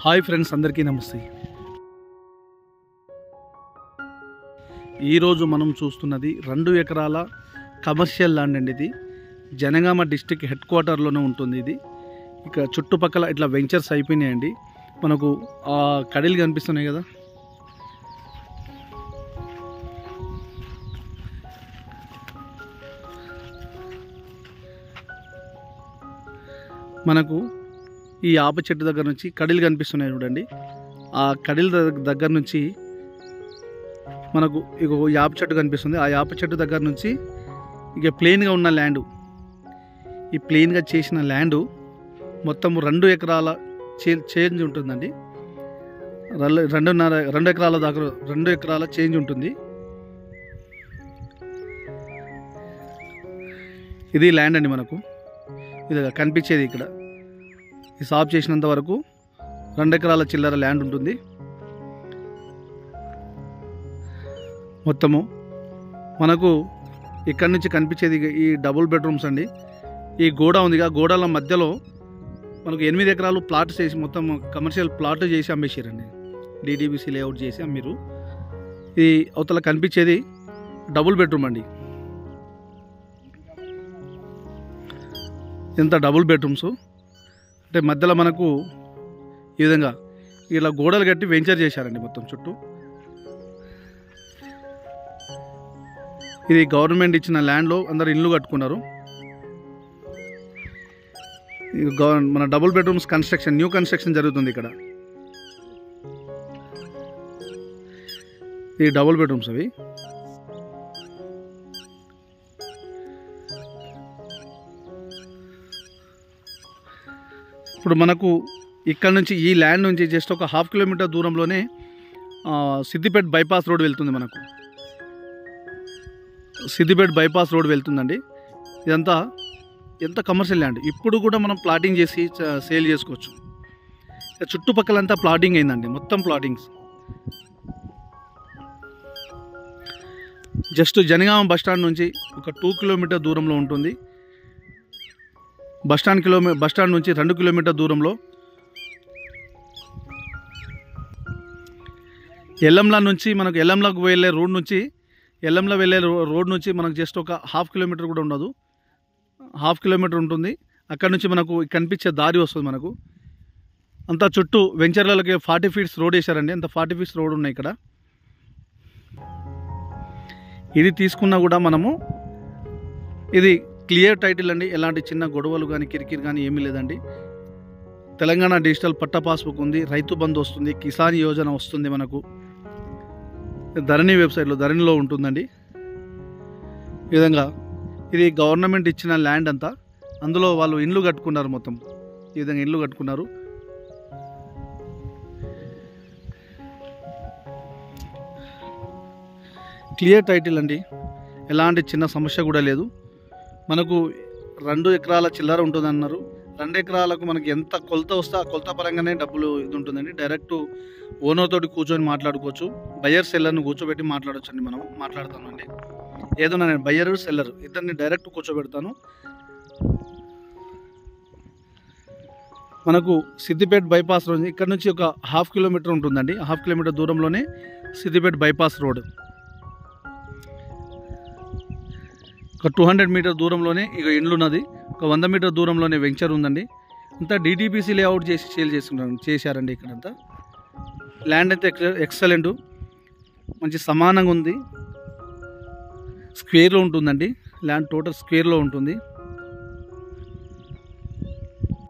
Hi friends, అందరికీ నమస్తే. ఈరోజు మనం చూస్తున్నది 2 ఎకరాల కమర్షియల్ ల్యాండ్ అండి. ఇది జనగామ డిస్టిక్ హెడ్ క్వార్టర్లోనే ఉంటుంది. ఇది ఇక చుట్టుపక్కల ఇట్లా వెంచర్స్ అయిపోయినాయండి. మనకు ఆ కడీలు కనిపిస్తున్నాయి కదా, మనకు ఈ యాప చెట్టు దగ్గర నుంచి కడీలు కనిపిస్తున్నాయి చూడండి. ఆ కడీల దగ్గర నుంచి మనకు ఇక యాప చెట్టు కనిపిస్తుంది. ఆ యాప చెట్టు దగ్గర నుంచి ఇక ప్లెయిన్గా ఉన్న ల్యాండు, ఈ ప్లెయిన్గా చేసిన ల్యాండు మొత్తం 2 ఎకరాల చేంజ్ ఉంటుందండి. 2 ఎకరాల దాకా 2 ఎకరాల చేంజ్ ఉంటుంది. ఇది ల్యాండ్ అండి. మనకు ఇది కనిపించేది ఇక్కడ ఈ సాఫ్ చేసినంత వరకు 2 ఎకరాల చిల్లర ల్యాండ్ ఉంటుంది. మొత్తము మనకు ఇక్కడ నుంచి కనిపించేది ఈ డబుల్ బెడ్రూమ్స్ అండి. ఈ గోడ ఉంది, ఆ గోడల మధ్యలో మనకు 8 ఎకరాలు ప్లాట్ చేసి మొత్తం కమర్షియల్ ప్లాట్ చేసి అమ్మేసారండి. డిడిబిసి లేఅవుట్ చేసి అమ్మిరు. ఈ అవతల కనిపించేది డబుల్ బెడ్రూమ్ అండి. ఇంత డబుల్ బెడ్రూమ్స్ అంటే మధ్యలో మనకు ఈ విధంగా ఇలా గోడలు కట్టి వెంచర్ చేశారండి మొత్తం చుట్టూ. ఇది గవర్నమెంట్ ఇచ్చిన ల్యాండ్లో అందరు ఇల్లు కట్టుకున్నారు. మన double bedrooms construction, new construction జరుగుతుంది ఇక్కడ. ఈ డబుల్ బెడ్రూమ్స్ అవి ఇప్పుడు మనకు ఇక్కడ నుంచి ఈ ల్యాండ్ నుంచి జస్ట్ ఒక 1/2 కిలోమీటర్ దూరంలోనే సిద్దిపేట బైపాస్ రోడ్ వెళ్తుంది. మనకు సిద్దిపేట బైపాస్ రోడ్ వెళ్తుందండి. ఇదంతా ఎంత కమర్షియల్ ల్యాండ్. ఇప్పుడు కూడా మనం ప్లాటింగ్ చేసి సేల్ చేసుకోవచ్చు. చుట్టుపక్కలంతా ప్లాటింగ్ అయిందండి, మొత్తం ప్లాటింగ్స్. జస్ట్ జనగామ బస్టాండ్ నుంచి ఒక 2 కిలోమీటర్ దూరంలో ఉంటుంది. బస్టాండ్ నుంచి 2 కిలోమీటర్ దూరంలో ఎల్లంల నుంచి మనకు ఎల్లంలకు వెళ్ళే రోడ్ నుంచి రోడ్ నుంచి మనకు జస్ట్ ఒక 1/2 కిలోమీటర్ కూడా ఉండదు, 1/2 కిలోమీటర్ ఉంటుంది. అక్కడ నుంచి మనకు కనిపించే దారి వస్తుంది. మనకు అంతా చుట్టూ వెంచర్లకి 40 ఫీట్స్ రోడ్ వేశారండి. అంత 40 ఫీట్స్ రోడ్ ఉన్నాయి ఇక్కడ. ఇది తీసుకున్నా కూడా మనము ఇది క్లియర్ టైటిల్ అండి. ఎలాంటి చిన్న గొడవలు కానీ కిరికిరి కానీ ఏమీ లేదండి. తెలంగాణ డిజిటల్ పట్టా పాస్బుక్ ఉంది, రైతు బంధు వస్తుంది, కిసాన్ యోజన వస్తుంది. మనకు ధరణి వెబ్సైట్లో ధరణిలో ఉంటుందండి. ఈ విధంగా ఇది గవర్నమెంట్ ఇచ్చిన ల్యాండ్ అంతా. అందులో వాళ్ళు ఇండ్లు కట్టుకున్నారు, మొత్తం ఈ విధంగా ఇండ్లు కట్టుకున్నారు. క్లియర్ టైటిల్ అండి, ఎలాంటి చిన్న సమస్య కూడా లేదు. మనకు 2 ఎకరాల చిల్లర ఉంటుంది అన్నారు. 2 ఎకరాలకు మనకి ఎంత కొలత వస్తే ఆ కొలత పరంగానే డబ్బులు ఇది ఉంటుందండి. డైరెక్ట్ ఓనర్ తోటి కూర్చొని మాట్లాడుకోవచ్చు. బయ్యర్ సెల్లర్ని కూర్చోబెట్టి మాట్లాడవచ్చు అండి. మనం మాట్లాడతానండి. ఏదన్నా నేను బయ్యర్ సెల్లర్ ఇద్దరిని డైరెక్ట్ కూర్చోబెడతాను. మనకు సిద్దిపేట బైపాస్ రోడ్ ఇక్కడ నుంచి ఒక 1/2 కిలోమీటర్ ఉంటుందండి. 1/2 కిలోమీటర్ దూరంలోనే సిద్దిపేట బైపాస్ రోడ్. ఒక 200 మీటర్ దూరంలోనే ఇక ఇండ్లు ఉన్నది. ఒక 100 మీటర్ దూరంలోనే వెంచర్ ఉందండి. అంతా డిటిబిసి లేఅవుట్ చేసి సేల్ చేశారండి. ఇక్కడంతా ల్యాండ్ అయితే ఎక్సలెంట్, మంచి సమానంగా ఉంది. స్క్వేర్లో ఉంటుందండి ల్యాండ్, టోటల్ స్క్వేర్లో ఉంటుంది.